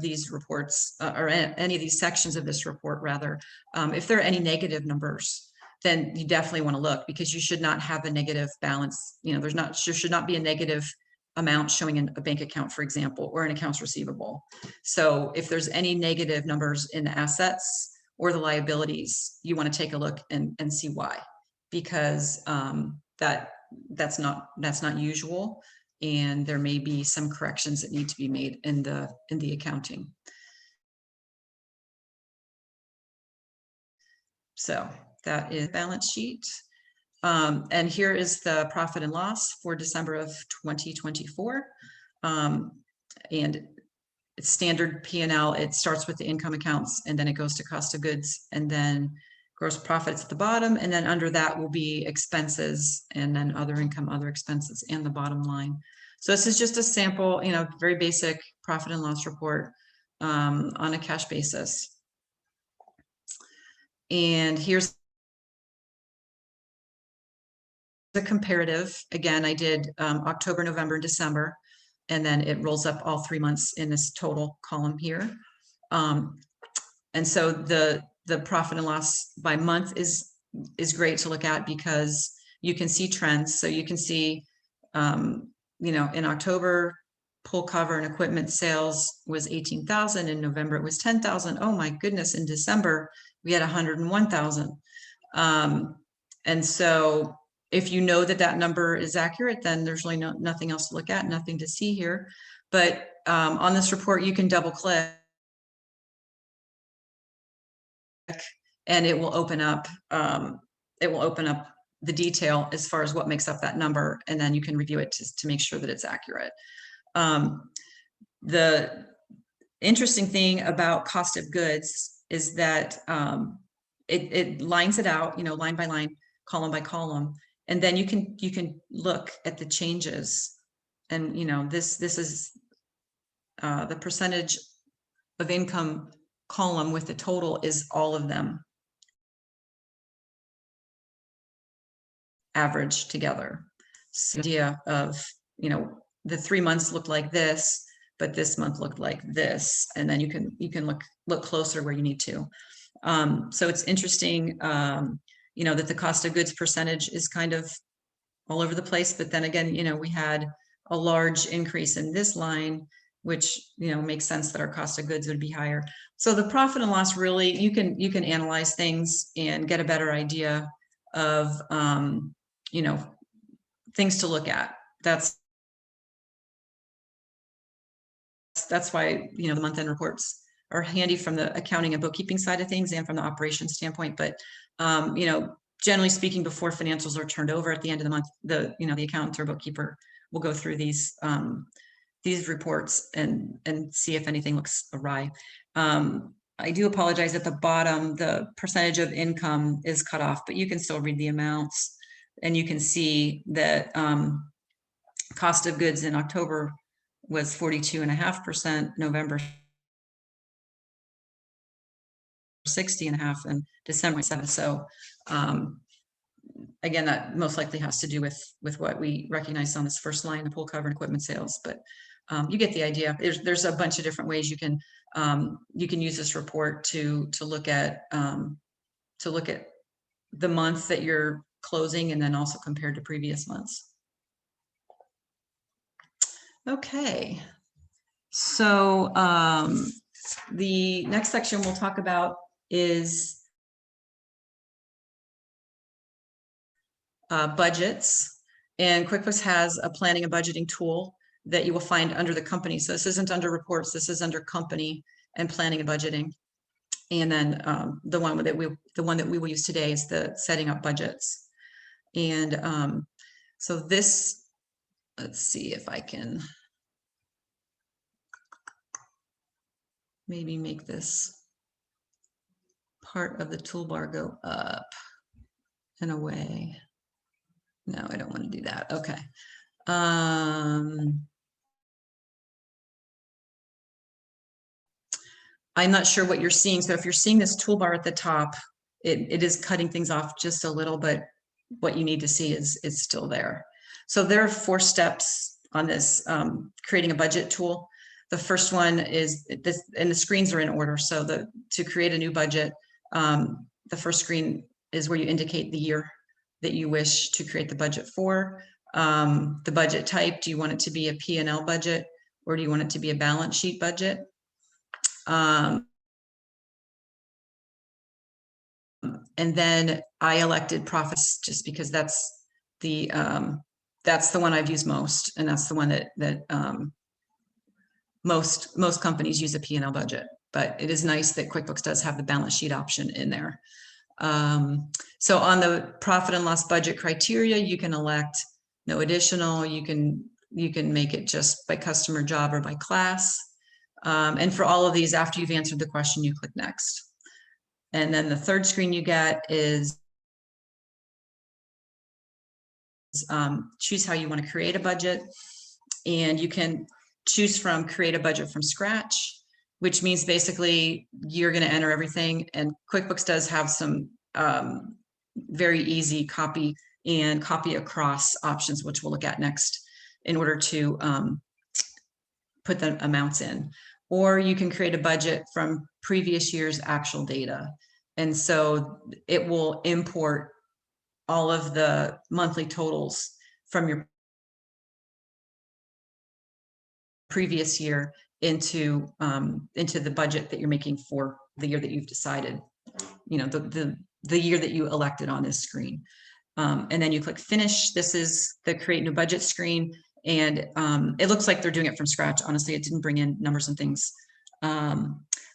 these reports or any of these sections of this report, rather, if there are any negative numbers, then you definitely want to look, because you should not have a negative balance. There should not be a negative amount showing in a bank account, for example, or an accounts receivable. So if there's any negative numbers in the assets or the liabilities, you want to take a look and see why, because that's not usual, and there may be some corrections that need to be made in the accounting. So that is balance sheet. And here is the profit and loss for December of 2024. And it's standard P&L. It starts with the income accounts, and then it goes to cost of goods, and then gross profits at the bottom. And then under that will be expenses, and then other income, other expenses, and the bottom line. So this is just a sample, very basic profit and loss report on a cash basis. And here's the comparative. Again, I did October, November, and December, and then it rolls up all 3 months in this total column here. And so the profit and loss by month is great to look at, because you can see trends. So you can see, in October, pull cover and equipment sales was 18,000. In November, it was 10,000. Oh my goodness. In December, we had 101,000. And so if you know that number is accurate, then there's really nothing else to look at, nothing to see here. But on this report, you can double click and it will open up the detail as far as what makes up that number, and then you can review it to make sure that it's accurate. The interesting thing about cost of goods is that it lines it out, line by line, column by column, and then you can look at the changes. And this is the percentage of income column with the total is all of them averaged together. So the idea of, the 3 months looked like this, but this month looked like this, and then you can look closer where you need to. So it's interesting, that the cost of goods percentage is kind of all over the place, but then again, we had a large increase in this line, which makes sense that our cost of goods would be higher. So the profit and loss, really, you can analyze things and get a better idea of things to look at. That's why the month-end reports are handy from the accounting and bookkeeping side of things and from the operations standpoint. But generally speaking, before financials are turned over at the end of the month, the accountant or bookkeeper will go through these reports and see if anything looks awry. I do apologize, at the bottom, the percentage of income is cut off, but you can still read the amounts, and you can see that cost of goods in October was 42.5%, November 60.5%, and December 7%. So again, that most likely has to do with what we recognize on this first line, the pull cover and equipment sales. But you get the idea. There's a bunch of different ways you can use this report to look at the month that you're closing, and then also compared to previous months. Okay, so the next section we'll talk about is budgets, and QuickBooks has a planning and budgeting tool that you will find under the company. So this isn't under reports, this is under company and planning and budgeting. And then the one that we will use today is the setting up budgets. And so this, let's see if I can. maybe make this part of the toolbar go up and away. No, I don't want to do that. Okay. I'm not sure what you're seeing. So if you're seeing this toolbar at the top, it is cutting things off just a little, but what you need to see is still there. So there are 4 steps on this creating a budget tool. The first one is this, and the screens are in order. So to create a new budget, the first screen is where you indicate the year that you wish to create the budget for. The budget type, do you want it to be a P&L budget or do you want it to be a balance sheet budget? And then I elected profits just because that's the one I've used most, and that's the one that most companies use a P&L budget. But it is nice that QuickBooks does have the balance sheet option in there. So on the profit and loss budget criteria, you can elect no additional. You can make it just by customer, job, or by class. And for all of these, after you've answered the question, you click next. And then the third screen you get is choose how you want to create a budget. And you can choose from create a budget from scratch, which means basically you're going to enter everything. And QuickBooks does have some very easy copy and copy across options, which we'll look at next in order to put the amounts in. Or you can create a budget from previous year's actual data. And so it will import all of the monthly totals from your previous year into the budget that you're making for the year that you've decided, you know, the year that you elected on this screen. And then you click finish. This is the create new budget screen. And it looks like they're doing it from scratch. Honestly, it didn't bring in numbers and things.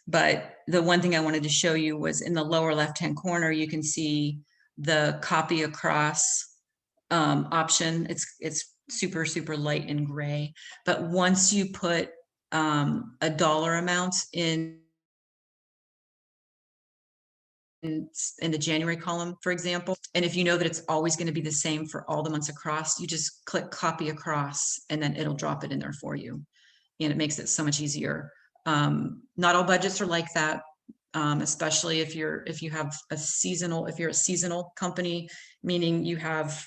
But the one thing I wanted to show you was in the lower left-hand corner, you can see the copy across option. It's super, super light and gray. But once you put a dollar amount in the January column, for example, and if you know that it's always going to be the same for all the months across, you just click copy across and then it'll drop it in there for you. And it makes it so much easier. Not all budgets are like that, especially if you're a seasonal company, meaning you have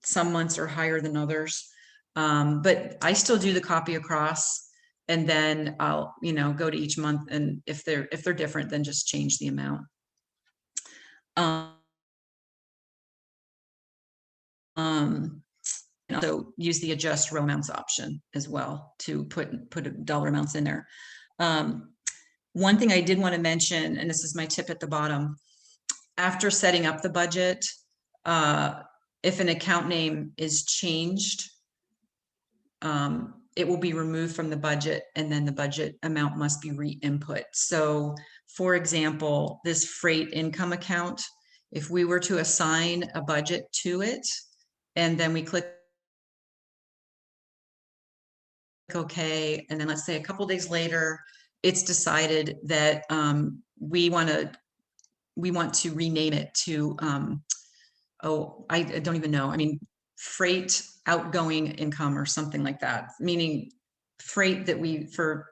some months are higher than others. But I still do the copy across, and then I'll go to each month, and if they're different, then just change the amount. And also use the adjust row amounts option as well to put dollar amounts in there. One thing I did want to mention, and this is my tip at the bottom, after setting up the budget, if an account name is changed, it will be removed from the budget, and then the budget amount must be re-input. So for example, this freight income account, if we were to assign a budget to it, and then we click OK, and then let's say a couple days later, it's decided that we want to rename it to, I don't even know. I mean, freight outgoing income or something like that, meaning freight that we for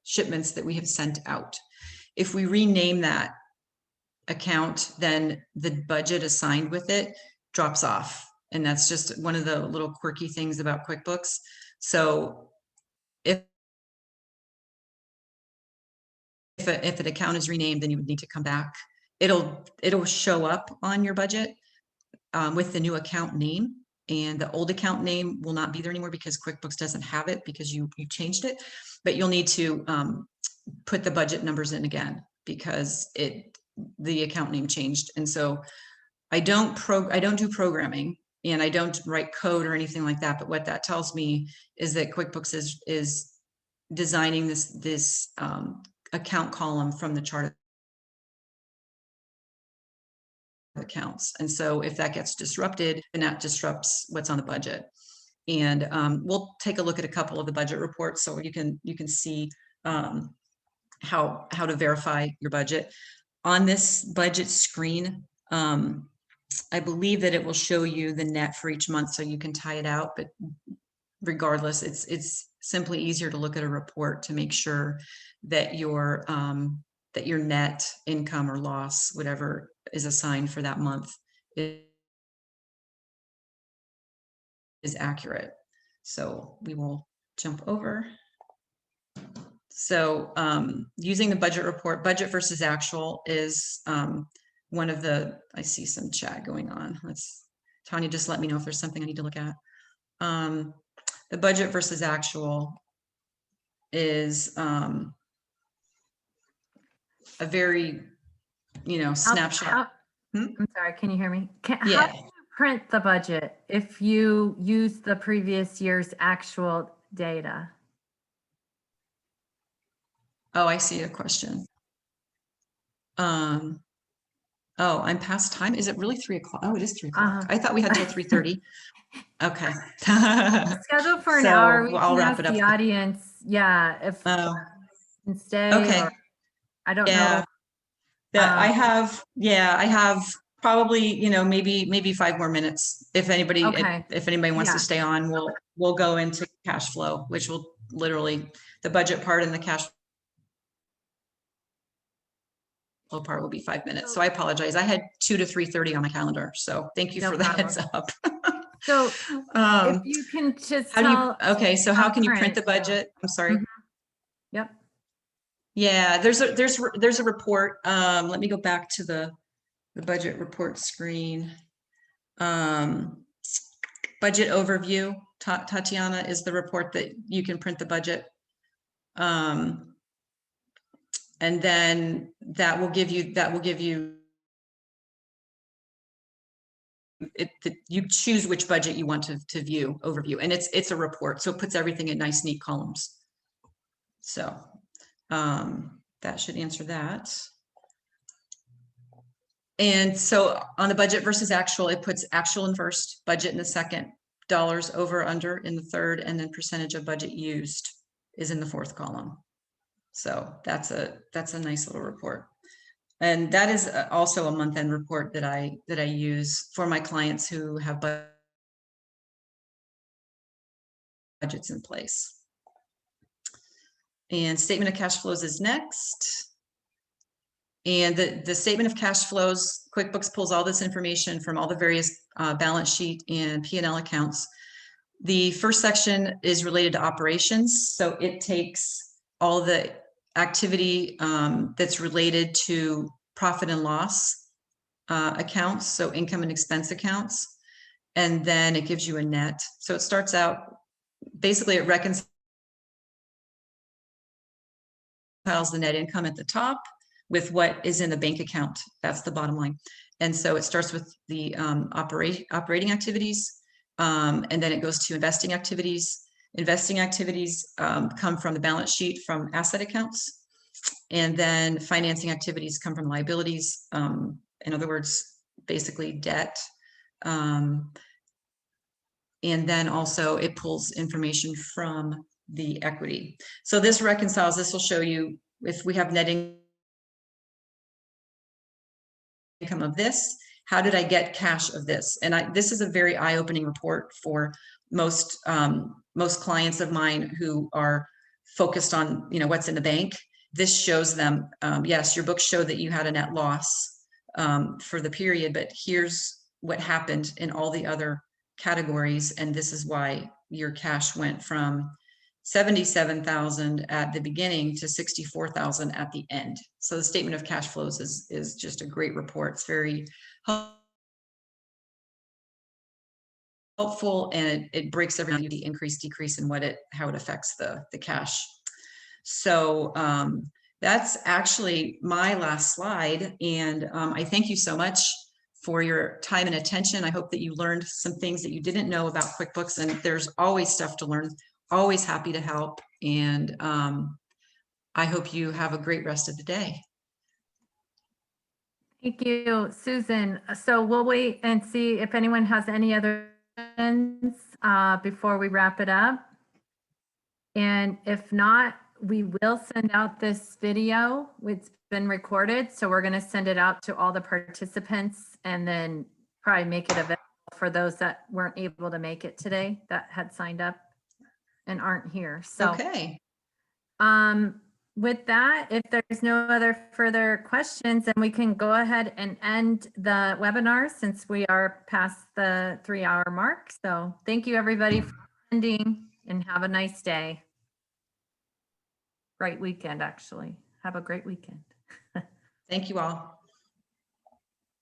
shipments that we have sent out. If we rename that account, then the budget assigned with it drops off. And that's just one of the little quirky things about QuickBooks. So if an account is renamed, then you would need to come back. It'll show up on your budget with the new account name, and the old account name will not be there anymore because QuickBooks doesn't have it because you changed it. But you'll need to put the budget numbers in again because the account name changed. And so I don't do programming, and I don't write code or anything like that. But what that tells me is that QuickBooks is designing this account column from the chart of accounts. And so if that gets disrupted, then that disrupts what's on the budget. And we'll take a look at a couple of the budget reports so you can see how to verify your budget. On this budget screen, I believe that it will show you the net for each month so you can tie it out, but regardless, it's simply easier to look at a report to make sure that your net income or loss, whatever is assigned for that month, is accurate. So we will jump over. So using the budget report, budget versus actual is one of the, I see some chat going on. Tanya, just let me know if there's something I need to look at. The budget versus actual is a very, snapshot. I'm sorry, can you hear me? Yeah. How do you print the budget if you use the previous year's actual data? Oh, I see a question. Oh, I'm past time. Is it really 3 o'clock? Oh, it is 3 o'clock. I thought we had till 3:30. Okay. Scheduled for an So, hour. We well, I'll can wrap ask it up. the audience, yeah, if Oh, can stay. okay. Or, I don't Yeah. know. That I have probably, maybe 5 more minutes. If anybody, Okay. if anybody wants Yeah. to stay on, we'll go into cash flow, which will literally, the budget part and the cash flow part will be 5 minutes. So I apologize. I had 2 to 3:30 on my calendar. So thank you No for the problem. heads up. So if you can just tell. Okay, so how can you print the budget? I'm sorry. Yep. Yeah, there's a report. Let me go back to the budget report screen. Budget overview, Tatiana, is the report that you can print the budget. And then that will give you you choose which budget you want to view, overview, and it's a report, so it puts everything in nice, neat columns. So that should answer that. And so on the budget versus actual, it puts actual in first, budget in the second, dollars over under in the third, and then percentage of budget used is in the fourth column. So that's a nice little report. And that is also a month-end report that I use for my clients who have budgets in place. And statement of cash flows is next. And the statement of cash flows, QuickBooks pulls all this information from all the various balance sheet and P&L accounts. The first section is related to operations. So it takes all the activity that's related to profit and loss accounts, so income and expense accounts, and then it gives you a net. So it starts out, basically it reconciles the net income at the top with what is in the bank account. That's the bottom line. And so it starts with the operating activities, and then it goes to investing activities. Investing activities come from the balance sheet from asset accounts, and then financing activities come from liabilities. In other words, basically debt. And then also it pulls information from the equity. So this reconciles, this will show you if we have net income of this, how did I get cash of this? And this is a very eye-opening report for most clients of mine who are focused on, what's in the bank. This shows them, yes, your books show that you had a net loss for the period, but here's what happened in all the other categories. And this is why your cash went from 77,000 at the beginning to 64,000 at the end. So the statement of cash flows is just a great report. It's very helpful, and it breaks every the increase, decrease, and how it affects the cash. So that's actually my last slide. And I thank you so much for your time and attention. I hope that you learned some things that you didn't know about QuickBooks, and there's always stuff to learn. Always happy to help. And I hope you have a great rest of the day. Thank you, Susan. So we'll wait and see if anyone has any other questions before we wrap it up. And if not, we will send out this video. It's been recorded, so we're going to send it out to all the participants and then probably make it available for those that weren't able to make it today that had signed up and aren't here. So, Okay. with that, if there's no other further questions, then we can go ahead and end the webinar since we are past the 3-hour mark. So thank you everybody for attending and have a nice day. Great weekend, actually. Have a great weekend. Thank you all.